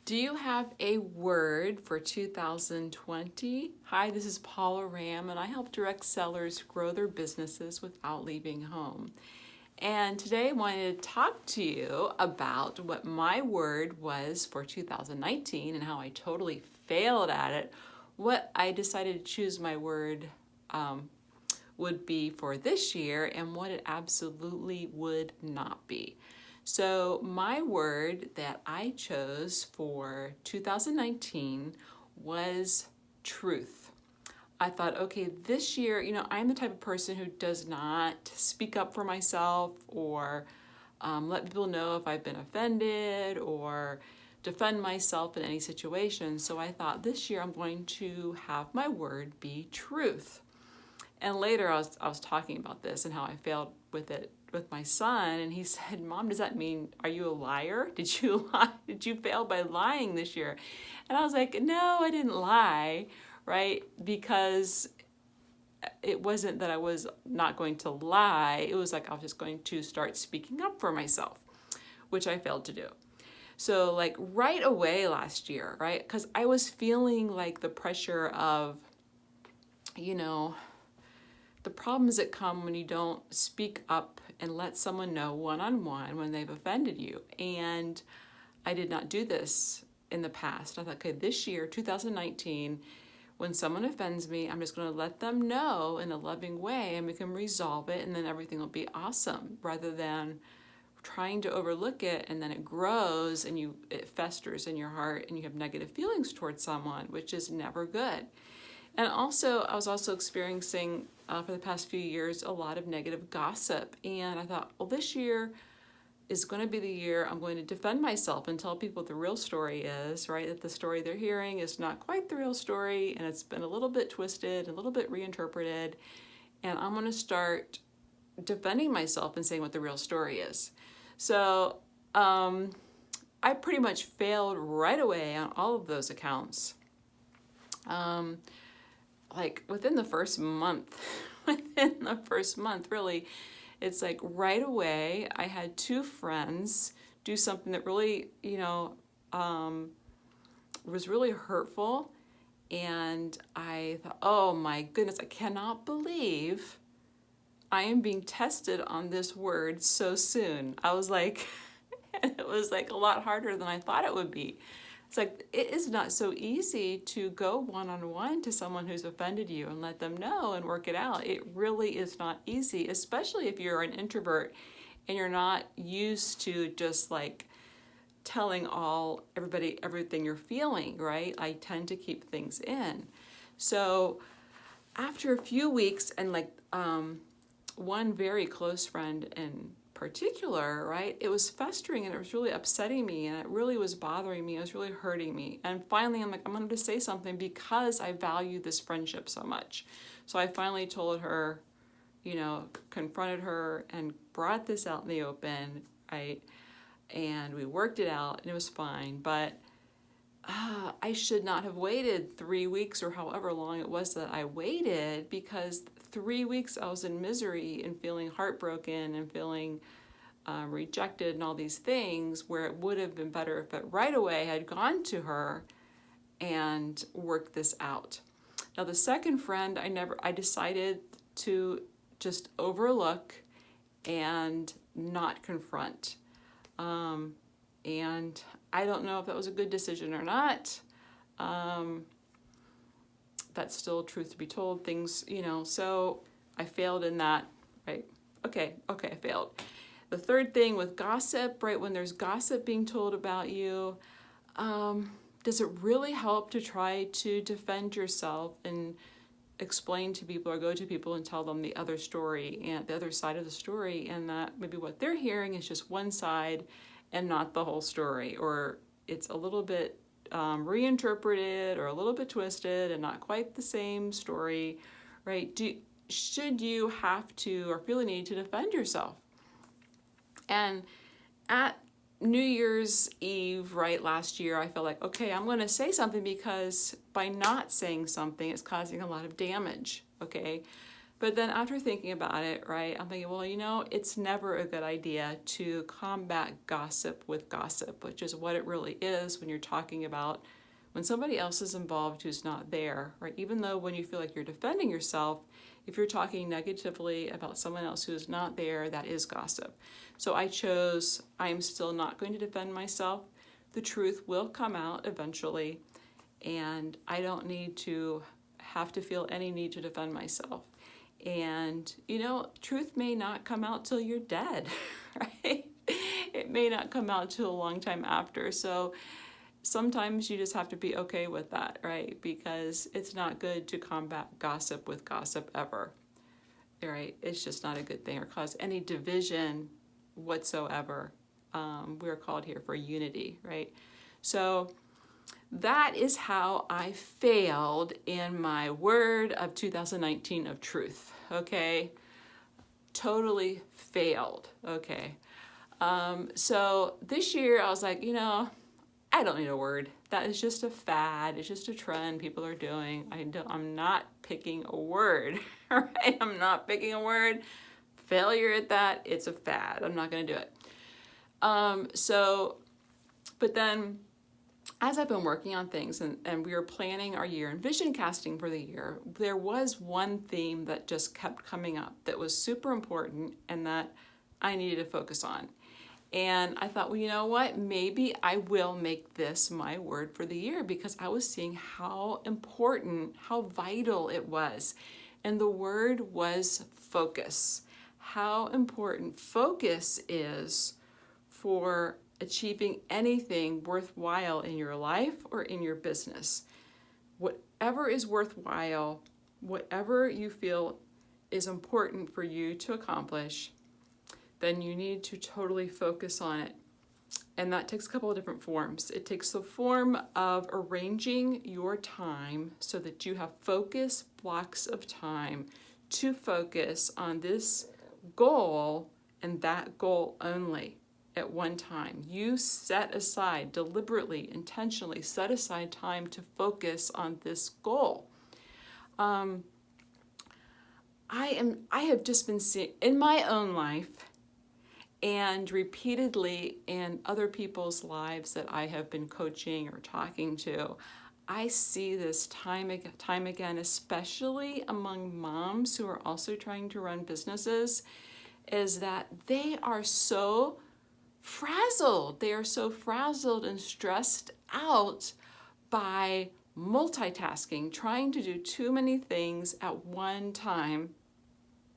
Do you have a word for 2020? Hi, this is Paula Ramm, and I help direct sellers grow their businesses without leaving home. And today I wanted to talk to you about what my word was for 2019 and how I totally failed at it. What I decided to choose my word would be for this year and what it absolutely would not be. So my word that I chose for 2019 was truth. I thought, okay, this year, I'm the type of person who does not speak up for myself or let people know if I've been offended or defend myself in any situation. So I thought this year I'm going to have my word be truth. And later I was talking about this and how I failed with it with my son, and he said, "Mom, does that mean, are you a liar? Did you lie? Did you fail by lying this year?" And I was like, "No, I didn't lie," right? Because it wasn't that I was not going to lie. It was like I was just going to start speaking up for myself, which I failed to do. So like right away last year, right? Because I was feeling like the pressure of, the problems that come when you don't speak up and let someone know one-on-one when they've offended you. And I did not do this in the past. I thought, okay, this year, 2019, when someone offends me, I'm just going to let them know in a loving way and we can resolve it and then everything will be awesome, rather than trying to overlook it and then it grows and it festers in your heart and you have negative feelings towards someone, which is never good. And also, I was also experiencing for the past few years a lot of negative gossip. And I thought, well, this year is going to be the year I'm going to defend myself and tell people what the real story is, right? That the story they're hearing is not quite the real story and it's been a little bit twisted, a little bit reinterpreted. And I'm going to start defending myself and saying what the real story is. So I pretty much failed right away on all of those accounts. Like within the first month, really, it's like right away, I had two friends do something that really, was really hurtful. And I thought, oh my goodness, I cannot believe I am being tested on this word so soon. I was like, it was like a lot harder than I thought it would be. It's like, it is not so easy to go one-on-one to someone who's offended you and let them know and work it out. It really is not easy, especially if you're an introvert and you're not used to just like telling everybody everything you're feeling, right? I tend to keep things in. So after a few weeks and like one very close friend in particular, right, it was festering and it was really upsetting me and it really was bothering me. It was really hurting me. And finally, I'm like, I'm going to say something because I value this friendship so much. So I finally told her, confronted her and brought this out in the open, right? And we worked it out and it was fine. But I should not have waited 3 weeks or however long it was that I waited, because 3 weeks I was in misery and feeling heartbroken and feeling rejected and all these things, where it would have been better if right away I had gone to her and worked this out. Now the second friend, I decided to just overlook and not confront. And I don't know if that was a good decision or not. That's still truth to be told. Things, so I failed in that, right? Okay, I failed. The third thing with gossip, right? When there's gossip being told about you, does it really help to try to defend yourself and explain to people or go to people and tell them the other story and the other side of the story, and that maybe what they're hearing is just one side and not the whole story, or it's a little bit reinterpreted or a little bit twisted and not quite the same story, right? Should you have to or feel a need to defend yourself? And at New Year's Eve, right, last year, I felt like, okay, I'm going to say something because by not saying something, it's causing a lot of damage, okay? But then after thinking about it, right, I'm thinking, well, it's never a good idea to combat gossip with gossip, which is what it really is when you're talking about when somebody else is involved who's not there, right? Even though when you feel like you're defending yourself, if you're talking negatively about someone else who's not there, that is gossip. So I chose, I'm still not going to defend myself. The truth will come out eventually, and I don't need to have to feel any need to defend myself. And, truth may not come out till you're dead, right? It may not come out till a long time after. So sometimes you just have to be okay with that, right? Because it's not good to combat gossip with gossip ever, right? It's just not a good thing or cause any division whatsoever. We're called here for unity, right? So that is how I failed in my word of 2019 of truth, okay? Totally failed, okay? So this year I was like, I don't need a word. That is just a fad. It's just a trend people are doing. I'm not picking a word, right? I'm not picking a word. Failure at that, it's a fad. I'm not going to do it. But then as I've been working on things and we were planning our year and vision casting for the year, there was one theme that just kept coming up that was super important and that I needed to focus on. And I thought, well, you know what? Maybe I will make this my word for the year because I was seeing how important, how vital it was. And the word was focus. How important focus is for achieving anything worthwhile in your life or in your business. Whatever is worthwhile, whatever you feel is important for you to accomplish, then you need to totally focus on it. And that takes a couple of different forms. It takes the form of arranging your time so that you have focus blocks of time to focus on this goal and that goal only at one time. You set aside, deliberately, intentionally set aside time to focus on this goal. I have just been seeing in my own life and repeatedly in other people's lives that I have been coaching or talking to, I see this time again, especially among moms who are also trying to run businesses, is that they are so frazzled. They are so frazzled and stressed out by multitasking, trying to do too many things at one time,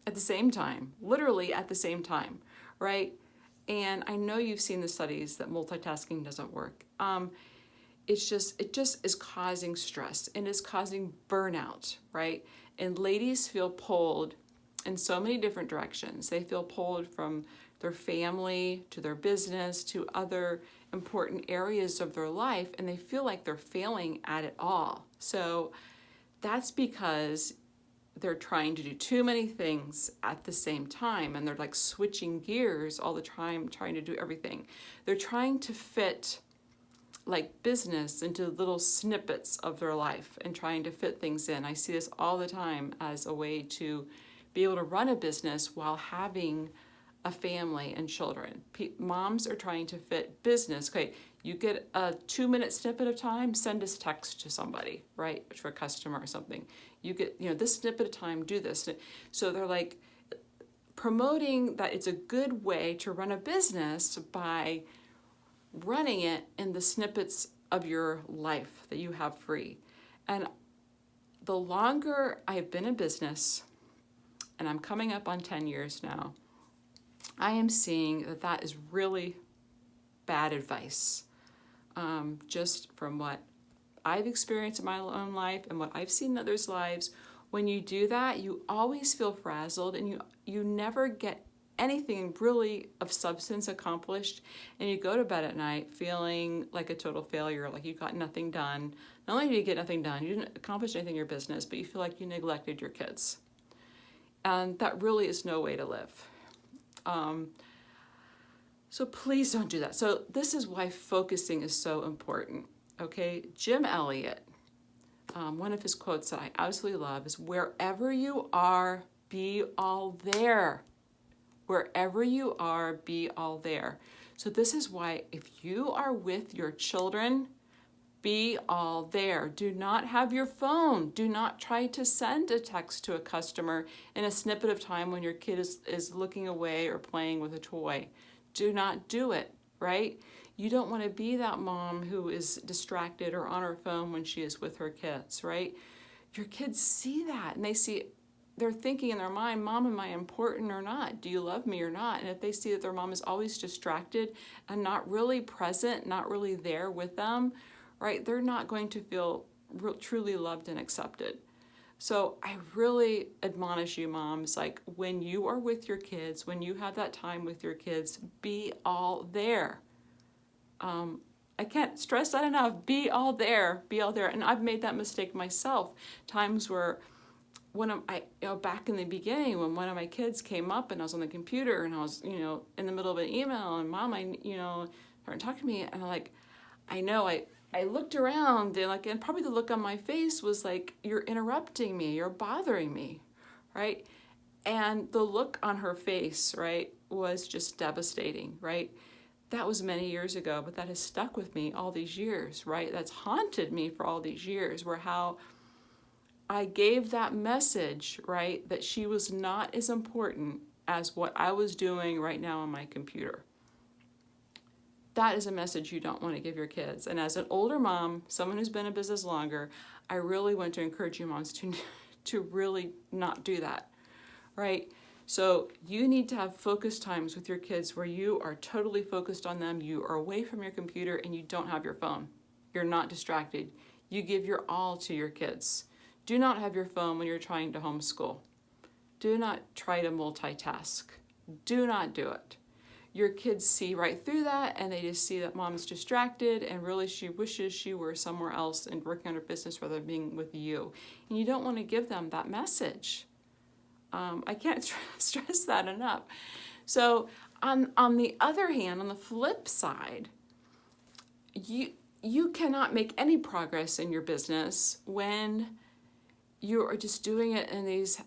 at the same time, literally at the same time, right? And I know you've seen the studies that multitasking doesn't work. It just is causing stress and is causing burnout, right? And ladies feel pulled in so many different directions. They feel pulled from their family to their business to other important areas of their life, and they feel like they're failing at it all. So that's because they're trying to do too many things at the same time, and they're like switching gears all the time, trying to do everything. They're trying to fit like business into little snippets of their life and trying to fit things in. I see this all the time as a way to be able to run a business while having a family and children. Moms are trying to fit business. Okay, you get a 2-minute snippet of time, send this text to somebody, right? For a customer or something. You get, this snippet of time, do this. So they're like promoting that it's a good way to run a business by running it in the snippets of your life that you have free. And the longer I've been in business, and I'm coming up on 10 years now, I am seeing that that is really bad advice. Just from what I've experienced in my own life and what I've seen in others' lives, when you do that, you always feel frazzled and you never get anything really of substance accomplished, and you go to bed at night feeling like a total failure, like you got nothing done. Not only did you get nothing done, you didn't accomplish anything in your business, but you feel like you neglected your kids. And that really is no way to live. So please don't do that. So this is why focusing is so important, okay? Jim Elliot, one of his quotes that I absolutely love is, wherever you are, be all there. Wherever you are, be all there. So this is why if you are with your children, be all there. Do not have your phone. Do not try to send a text to a customer in a snippet of time when your kid is looking away or playing with a toy. Do not do it, right? You don't want to be that mom who is distracted or on her phone when she is with her kids, right? Your kids see that and they're thinking in their mind, Mom, am I important or not? Do you love me or not? And if they see that their mom is always distracted and not really present, not really there with them, right, they're not going to feel truly loved and accepted. So I really admonish you, moms, like when you are with your kids, when you have that time with your kids, be all there. I can't stress that enough. Be all there. Be all there. And I've made that mistake myself. Times where back in the beginning when one of my kids came up and I was on the computer and I was, in the middle of an email and Mom, started talking to me and I looked around and probably the look on my face was like, you're interrupting me, you're bothering me, right? And the look on her face, right, was just devastating, right? That was many years ago, but that has stuck with me all these years, right? That's haunted me for all these years, where how I gave that message, right, that she was not as important as what I was doing right now on my computer. That is a message you don't want to give your kids. And as an older mom, someone who's been in business longer, I really want to encourage you moms to really not do that, right? So you need to have focus times with your kids where you are totally focused on them, you are away from your computer, and you don't have your phone. You're not distracted. You give your all to your kids. Do not have your phone when you're trying to homeschool. Do not try to multitask. Do not do it. Your kids see right through that and they just see that mom's distracted and really she wishes she were somewhere else and working on her business rather than being with you. And you don't want to give them that message. I can't stress that enough. So on the other hand, on the flip side, you cannot make any progress in your business when you are just doing it in these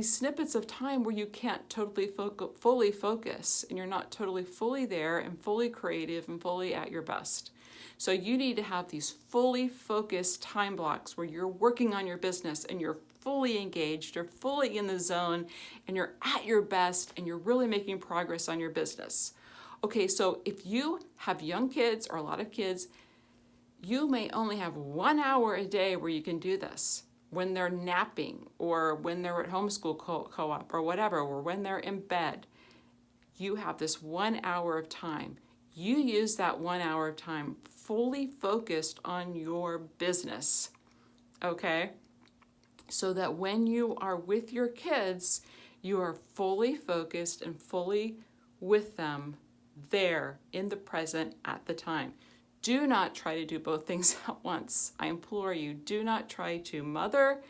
snippets of time where you can't totally fully focus and you're not totally fully there and fully creative and fully at your best. So you need to have these fully focused time blocks where you're working on your business and you're fully engaged, you're fully in the zone, and you're at your best and you're really making progress on your business. Okay, so if you have young kids or a lot of kids, you may only have 1 hour a day where you can do this. When they're napping or when they're at homeschool co-op or whatever, or when they're in bed, you have this 1 hour of time. You use that 1 hour of time fully focused on your business, okay? So that when you are with your kids, you are fully focused and fully with them there in the present at the time. Do not try to do both things at once. I implore you, do not try to mother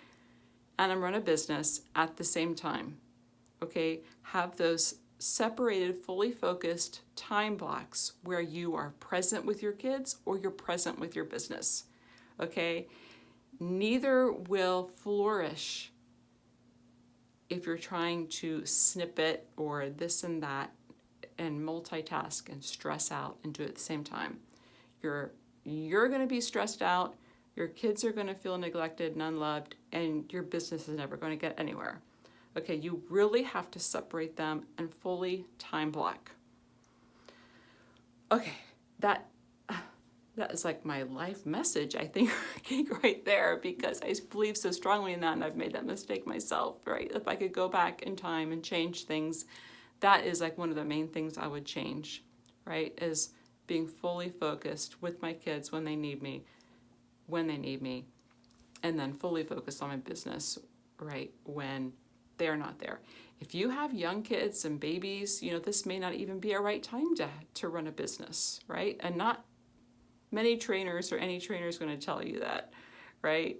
and run a business at the same time. Okay? Have those separated, fully focused time blocks where you are present with your kids or you're present with your business. Okay? Neither will flourish if you're trying to snip it or this and that and multitask and stress out and do it at the same time. You're going to be stressed out, your kids are going to feel neglected and unloved, and your business is never going to get anywhere. Okay, you really have to separate them and fully time block. Okay, that is like my life message, I think, right there, because I believe so strongly in that, and I've made that mistake myself, right? If I could go back in time and change things, that is like one of the main things I would change, right? Is being fully focused with my kids when they need me, and then fully focused on my business, right, when they're not there. If you have young kids and babies, this may not even be a right time to run a business, right? And not many trainers or any trainer is going to tell you that, right?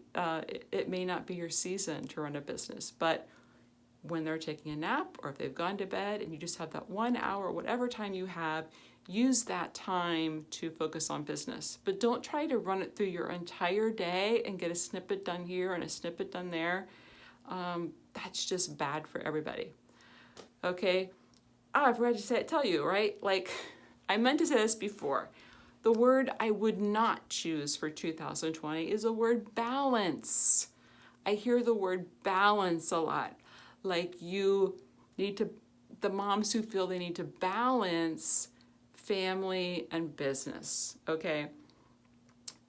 It may not be your season to run a business, but when they're taking a nap or if they've gone to bed and you just have that 1 hour, whatever time you have, use that time to focus on business. But don't try to run it through your entire day and get a snippet done here and a snippet done there. that's just bad for everybody. Okay. I forgot to tell you, right? Like, I meant to say this before. The word I would not choose for 2020 is the word balance. I hear the word balance a lot. Like, you need to, the moms who feel they need to balance family and business, okay?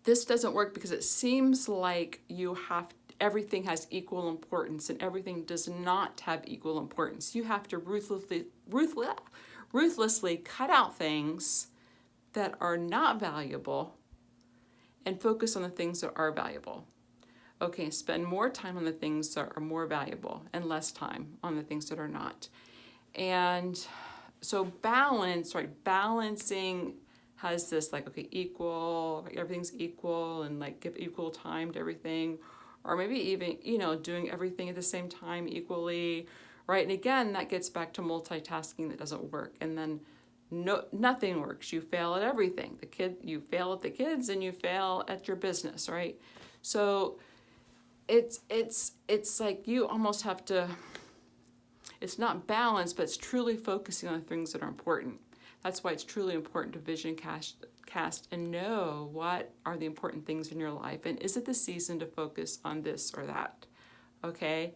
This doesn't work because it seems like everything has equal importance, and everything does not have equal importance. You have to ruthlessly cut out things that are not valuable and focus on the things that are valuable. Okay, spend more time on the things that are more valuable and less time on the things that are not. And so balancing has this like, okay, equal, everything's equal, and like give equal time to everything, or maybe even, doing everything at the same time equally, right? And again, that gets back to multitasking that doesn't work. And then nothing works. You fail at everything. You fail at the kids and you fail at your business, right? So it's like you almost have to, it's not balanced, but it's truly focusing on the things that are important. That's why it's truly important to vision cast and know what are the important things in your life, and is it the season to focus on this or that, okay?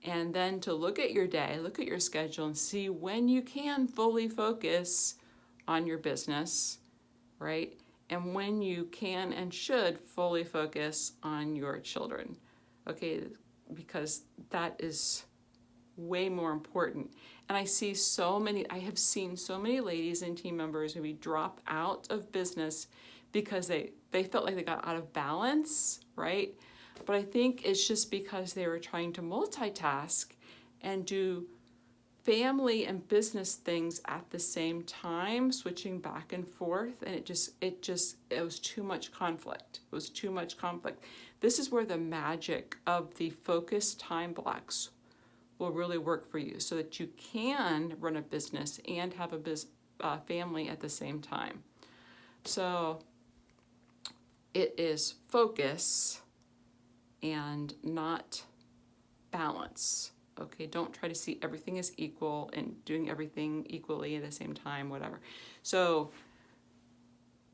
And then to look at your day, look at your schedule, and see when you can fully focus on your business, right? And when you can and should fully focus on your children, okay? Because that is way more important. And I have seen so many ladies and team members maybe drop out of business because they felt like they got out of balance, right? But I think it's just because they were trying to multitask and do family and business things at the same time, switching back and forth, and it was too much conflict. It was too much conflict. This is where the magic of the focused time blocks will really work for you, so that you can run a business and have a family at the same time. So it is focus and not balance. Okay, don't try to see everything as equal and doing everything equally at the same time, whatever. So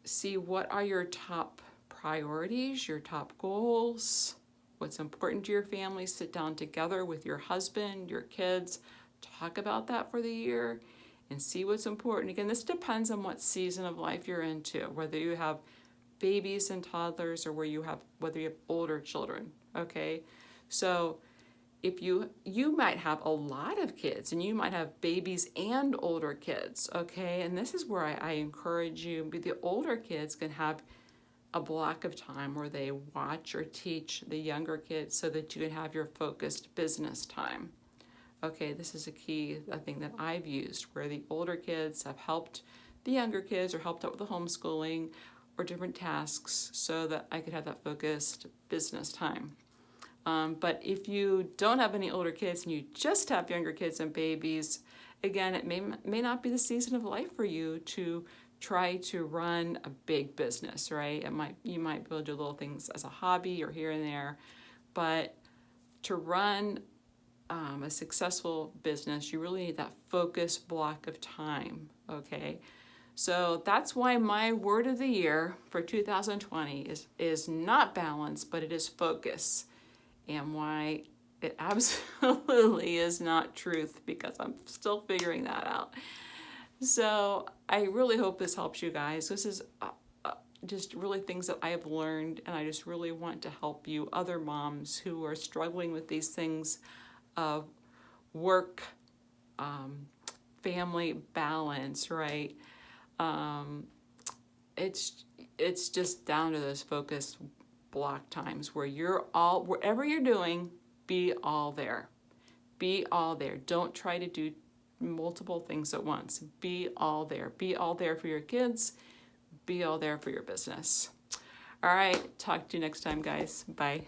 see what are your top priorities, your top goals, what's important to your family. Sit down together with your husband, your kids, talk about that for the year and see what's important. Again, this depends on what season of life you're into, whether you have babies and toddlers or whether you have older children, okay? So if you might have a lot of kids, and you might have babies and older kids, okay? And this is where I encourage you, the older kids can have a block of time where they watch or teach the younger kids so that you can have your focused business time. Okay, this is a thing that I've used, where the older kids have helped the younger kids or helped out with the homeschooling or different tasks so that I could have that focused business time. But if you don't have any older kids and you just have younger kids and babies, again, it may not be the season of life for you to try to run a big business, right? You might be able to do little things as a hobby or here and there, but to run a successful business, you really need that focused block of time, okay? So that's why my word of the year for 2020 is not balance, but it is focus, and why it absolutely is not truth, because I'm still figuring that out. So I really hope this helps you guys. This is just really things that I have learned, and I just really want to help you, other moms who are struggling with these things of work, family balance, right? It's just down to those focused block times where wherever you're doing, be all there. Be all there. Don't try to do multiple things at once. Be all there. Be all there for your kids. Be all there for your business. All right. Talk to you next time, guys. Bye.